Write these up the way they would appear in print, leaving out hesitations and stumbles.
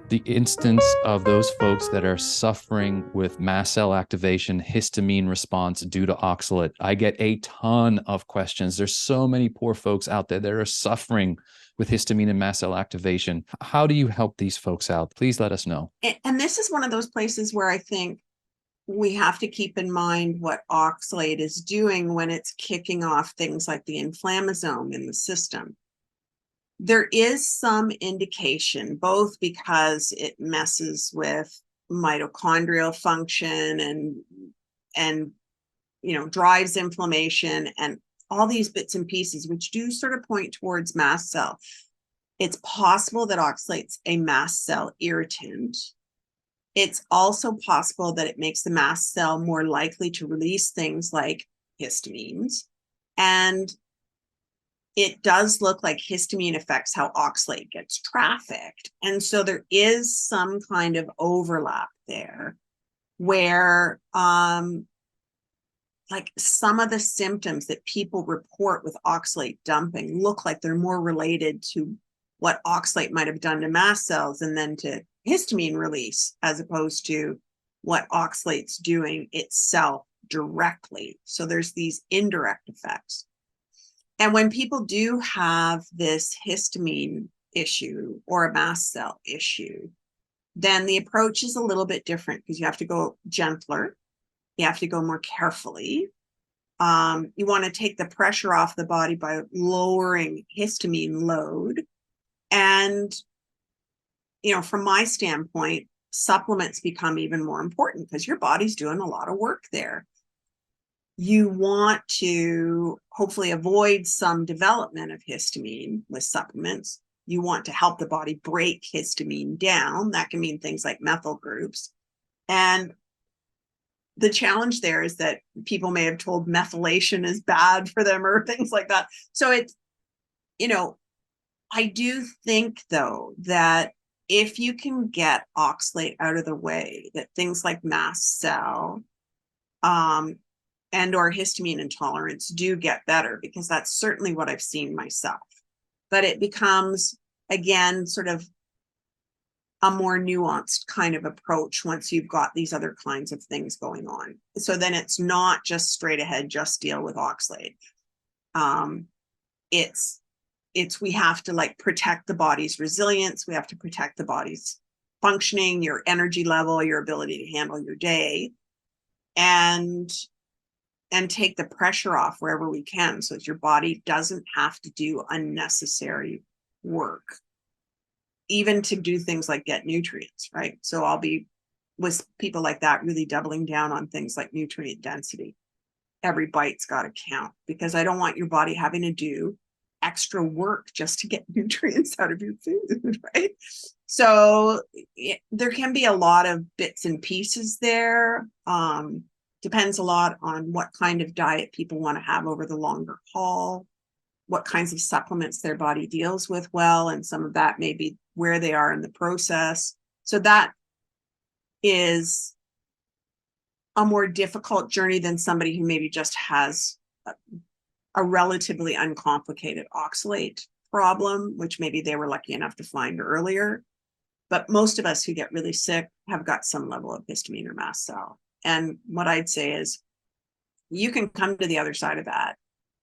The instance of those folks that are suffering with mast cell activation, histamine response due to oxalate. I get a ton of questions. There's so many poor folks out there that are suffering with histamine and mast cell activation. How do you help these folks out? Please let us know. And this is one of those places where I think we have to keep in mind what oxalate is doing when it's kicking off things like the inflammasome in the system. There is some indication, both because it messes with mitochondrial function and drives inflammation and all these bits and pieces, which do sort of point towards mast cell. It's possible that oxalate's a mast cell irritant. It's also possible that it makes the mast cell more likely to release things like histamines. And it does look like histamine affects how oxalate gets trafficked. And so there is some kind of overlap there where like some of the symptoms that people report with oxalate dumping look like they're more related to what oxalate might have done to mast cells and then to histamine release, as opposed to what oxalate's doing itself directly. So there's these indirect effects. And when people do have this histamine issue or a mast cell issue, then the approach is a little bit different because you have to go gentler. You have to go more carefully. You want to take the pressure off the body by lowering histamine load. And, from my standpoint, supplements become even more important because your body's doing a lot of work there. You want to hopefully avoid some development of histamine with supplements. You want to help the body break histamine down. That can mean things like methyl groups. And the challenge there is that people may have told methylation is bad for them or things like that. So it's, I do think, though, that if you can get oxalate out of the way, that things like mast cell and or histamine intolerance do get better, because that's certainly what I've seen myself. But it becomes, again, sort of a more nuanced kind of approach once you've got these other kinds of things going on. So then it's not just straight ahead, just deal with oxalate. It's we have to protect the body's resilience. We have to protect the body's functioning, your energy level, your ability to handle your day, and take the pressure off wherever we can so that your body doesn't have to do unnecessary work, even to do things like get nutrients, right? So I'll be with people like that really doubling down on things like nutrient density. Every bite's got to count, because I don't want your body having to do extra work just to get nutrients out of your food, right? So there can be a lot of bits and pieces there. Depends a lot on what kind of diet people want to have over the longer haul, what kinds of supplements their body deals with well, and some of that may be where they are in the process. So that is a more difficult journey than somebody who maybe just has a relatively uncomplicated oxalate problem, which maybe they were lucky enough to find earlier. But most of us who get really sick have got some level of histamine or mast cell. And what I'd say is you can come to the other side of that,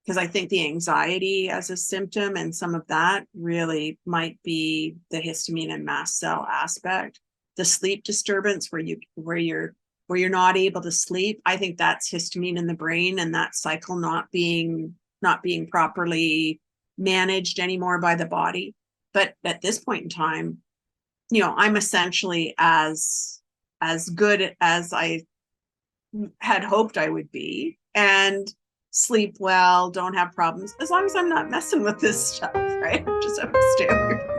because I think the anxiety as a symptom and some of that really might be the histamine and mast cell aspect. The sleep disturbance where you're not able to sleep, I think that's histamine in the brain, and that cycle not being properly managed anymore by the body. But at this point in time, I'm essentially as good as I had hoped I would be, and sleep well, don't have problems, as long as I'm not messing with this stuff, right? I just have to stay away from